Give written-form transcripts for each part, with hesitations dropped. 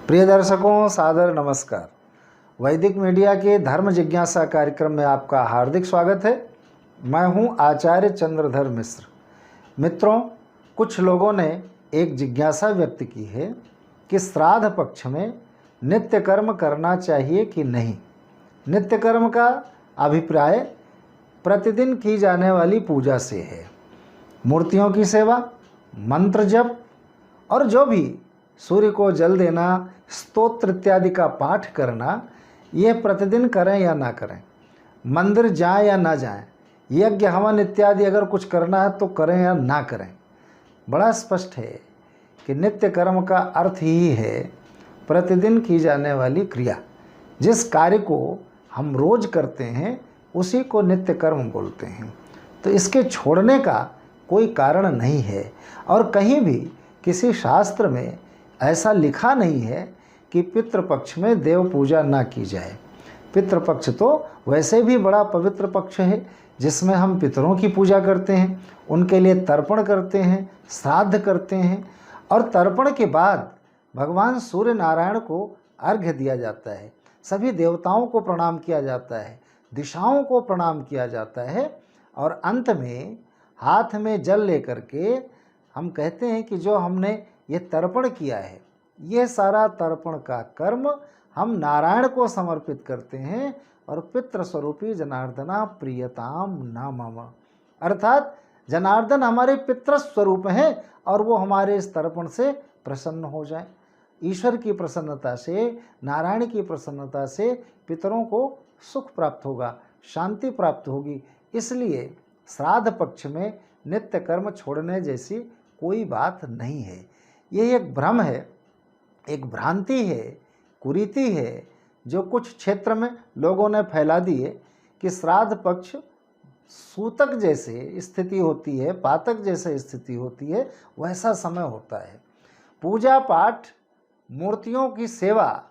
प्रिय दर्शकों, सादर नमस्कार। वैदिक मीडिया के धर्म जिज्ञासा कार्यक्रम में आपका हार्दिक स्वागत है। मैं हूं आचार्य चंद्रधर मिश्र। मित्रों, कुछ लोगों ने एक जिज्ञासा व्यक्त की है कि श्राद्ध पक्ष में नित्य कर्म करना चाहिए कि नहीं। नित्य कर्म का अभिप्राय प्रतिदिन की जाने वाली पूजा से है। मूर्तियों की सेवा, मंत्र जप और जो भी सूर्य को जल देना, स्तोत्र इत्यादि का पाठ करना, यह प्रतिदिन करें या ना करें, मंदिर जाएं या ना जाएं, यज्ञ हवन इत्यादि अगर कुछ करना है तो करें या ना करें, बड़ा स्पष्ट है कि नित्य कर्म का अर्थ ही है प्रतिदिन की जाने वाली क्रिया। जिस कार्य को हम रोज करते हैं उसी को नित्य कर्म बोलते हैं। तो इसके छोड़ने का कोई कारण नहीं है और कहीं भी किसी शास्त्र में ऐसा लिखा नहीं है कि पितृपक्ष में देव पूजा ना की जाए। पितृपक्ष तो वैसे भी बड़ा पवित्र पक्ष है जिसमें हम पितरों की पूजा करते हैं, उनके लिए तर्पण करते हैं, श्राद्ध करते हैं और तर्पण के बाद भगवान सूर्य नारायण को अर्घ्य दिया जाता है, सभी देवताओं को प्रणाम किया जाता है, दिशाओं को प्रणाम किया जाता है और अंत में हाथ में जल लेकर के हम कहते हैं कि जो हमने ये तर्पण किया है, ये सारा तर्पण का कर्म हम नारायण को समर्पित करते हैं और पितृस्वरूपी जनार्दना प्रियताम नामम, अर्थात जनार्दन हमारे पितृ स्वरूप हैं और वो हमारे इस तर्पण से प्रसन्न हो जाए। ईश्वर की प्रसन्नता से, नारायण की प्रसन्नता से पितरों को सुख प्राप्त होगा, शांति प्राप्त होगी। इसलिए श्राद्ध पक्ष में नित्य कर्म छोड़ने जैसी कोई बात नहीं है। ये एक भ्रम है, एक भ्रांति है, कुरीति है जो कुछ क्षेत्र में लोगों ने फैला दी है कि श्राद्ध पक्ष सूतक जैसे स्थिति होती है, पातक जैसे स्थिति होती है, वैसा समय होता है। पूजा पाठ, मूर्तियों की सेवा,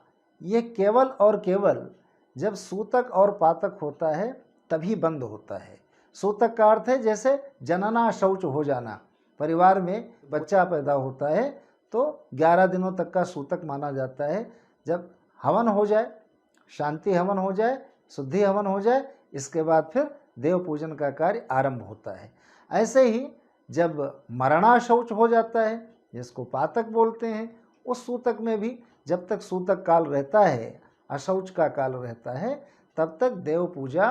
ये केवल और केवल जब सूतक और पातक होता है तभी बंद होता है। सूतक का अर्थ है जैसे जनना शौच हो जाना। परिवार में बच्चा पैदा होता है तो 11 दिनों तक का सूतक माना जाता है। जब हवन हो जाए, शांति हवन हो जाए, शुद्धि हवन हो जाए, इसके बाद फिर देव पूजन का कार्य आरंभ होता है। ऐसे ही जब मरणा शौच हो जाता है, जिसको पातक बोलते हैं, उस सूतक में भी जब तक सूतक काल रहता है, अशौच का काल रहता है, तब तक देव पूजा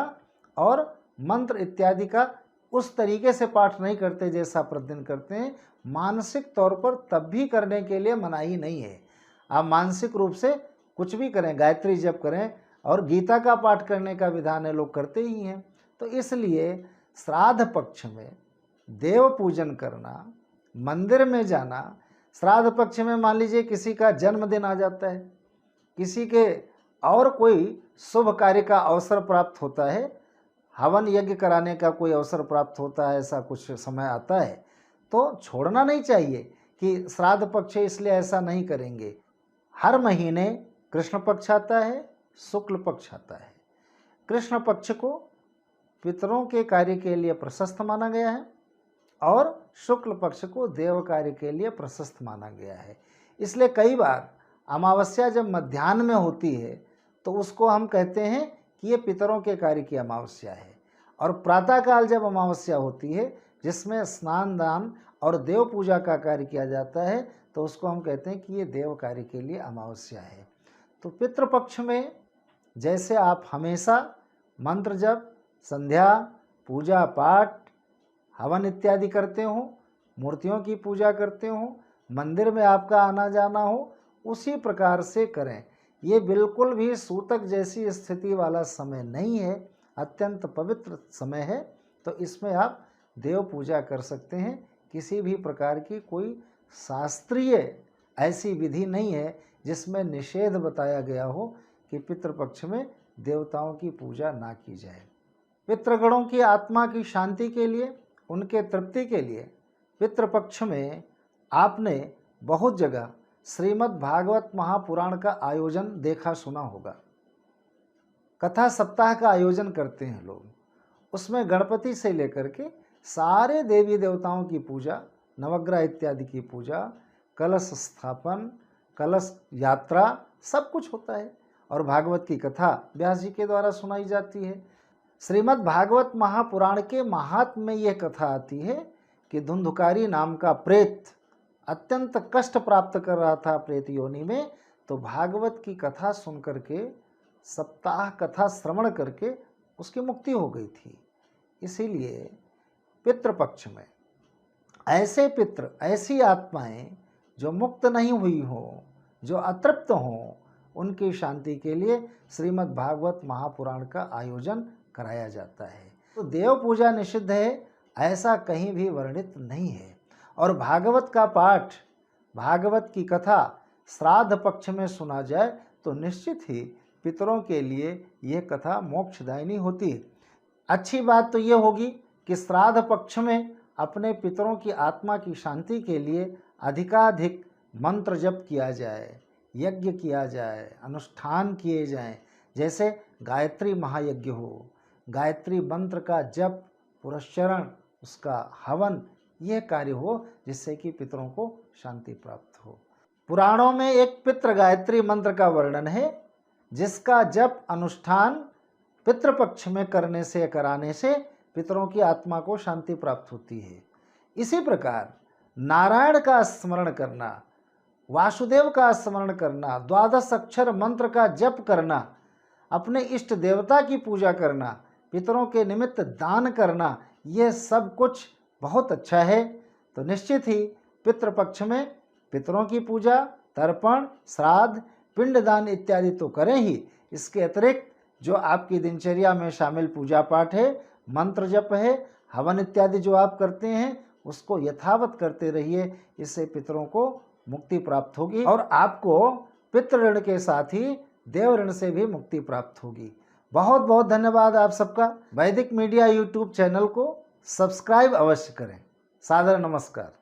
और मंत्र इत्यादि का उस तरीके से पाठ नहीं करते जैसा प्रतिदिन करते हैं। मानसिक तौर पर तब भी करने के लिए मनाही नहीं है। आप मानसिक रूप से कुछ भी करें, गायत्री जप करें और गीता का पाठ करने का विधान है, लोग करते ही हैं। तो इसलिए श्राद्ध पक्ष में देव पूजन करना, मंदिर में जाना, श्राद्ध पक्ष में मान लीजिए किसी का जन्मदिन आ जाता है, किसी के और कोई शुभ कार्य का अवसर प्राप्त होता है, हवन यज्ञ कराने का कोई अवसर प्राप्त होता है, ऐसा कुछ समय आता है, तो छोड़ना नहीं चाहिए कि श्राद्ध पक्ष है इसलिए ऐसा नहीं करेंगे। हर महीने कृष्ण पक्ष आता है, शुक्ल पक्ष आता है। कृष्ण पक्ष को पितरों के कार्य के लिए प्रशस्त माना गया है और शुक्ल पक्ष को देव कार्य के लिए प्रशस्त माना गया है। इसलिए कई बार अमावस्या जब मध्याह्न में होती है तो उसको हम कहते हैं कि ये पितरों के कार्य की अमावस्या है, और प्रातःकाल जब अमावस्या होती है जिसमें स्नान दान और देव पूजा का कार्य किया जाता है तो उसको हम कहते हैं कि ये देव कार्य के लिए अमावस्या है। तो पितृपक्ष में जैसे आप हमेशा मंत्र जप, संध्या, पूजा पाठ, हवन इत्यादि करते हो, मूर्तियों की पूजा करते हो, मंदिर में आपका आना जाना हो, उसी प्रकार से करें। ये बिल्कुल भी सूतक जैसी स्थिति वाला समय नहीं है, अत्यंत पवित्र समय है। तो इसमें आप देव पूजा कर सकते हैं। किसी भी प्रकार की कोई शास्त्रीय ऐसी विधि नहीं है जिसमें निषेध बताया गया हो कि पितृपक्ष में देवताओं की पूजा ना की जाए। पितृगणों की आत्मा की शांति के लिए, उनके तृप्ति के लिए पितृपक्ष में आपने बहुत जगह श्रीमद् भागवत महापुराण का आयोजन देखा सुना होगा। कथा सप्ताह का आयोजन करते हैं लोग। उसमें गणपति से लेकर के सारे देवी देवताओं की पूजा, नवग्रह इत्यादि की पूजा, कलश स्थापन, कलश यात्रा सब कुछ होता है। और भागवत की कथा व्यास जी के द्वारा सुनाई जाती है। श्रीमद् भागवत महापुराण के महात्म्य में यह कथा आती है कि धुंधुकारी नाम का प्रेत अत्यंत कष्ट प्राप्त कर रहा था प्रेत योनि में, तो भागवत की कथा सुन करके, सप्ताह कथा श्रवण करके उसकी मुक्ति हो गई थी। इसीलिए पितृपक्ष में ऐसे पितृ, ऐसी आत्माएं जो मुक्त नहीं हुई हो, जो अतृप्त हों, उनकी शांति के लिए श्रीमद् भागवत महापुराण का आयोजन कराया जाता है। तो देव पूजा निषिद्ध है ऐसा कहीं भी वर्णित नहीं है। और भागवत का पाठ, भागवत की कथा श्राद्ध पक्ष में सुना जाए तो निश्चित ही पितरों के लिए यह कथा मोक्षदायिनी होती है। अच्छी बात तो ये होगी कि श्राद्ध पक्ष में अपने पितरों की आत्मा की शांति के लिए अधिकाधिक मंत्र जप किया जाए, यज्ञ किया जाए, अनुष्ठान किए जाएं। जैसे गायत्री महायज्ञ हो, गायत्री मंत्र का जप, पुरस्चरण, उसका हवन, यह कार्य हो जिससे कि पितरों को शांति प्राप्त हो। पुराणों में एक पितृ गायत्री मंत्र का वर्णन है जिसका जप, अनुष्ठान पितृपक्ष में करने से, कराने से पितरों की आत्मा को शांति प्राप्त होती है। इसी प्रकार नारायण का स्मरण करना, वासुदेव का स्मरण करना, द्वादश अक्षर मंत्र का जप करना, अपने इष्ट देवता की पूजा करना, पितरों के निमित्त दान करना, यह सब कुछ बहुत अच्छा है। तो निश्चित ही पितृपक्ष में पितरों की पूजा, तर्पण, श्राद्ध, पिंडदान इत्यादि तो करें ही। इसके अतिरिक्त जो आपकी दिनचर्या में शामिल पूजा पाठ है, मंत्र जप है, हवन इत्यादि जो आप करते हैं, उसको यथावत करते रहिए। इससे पितरों को मुक्ति प्राप्त होगी और आपको पितृ ऋण के साथ ही देव ऋण से भी मुक्ति प्राप्त होगी। बहुत बहुत धन्यवाद आप सबका। वैदिक मीडिया यूट्यूब चैनल को सब्सक्राइब अवश्य करें। सादर नमस्कार।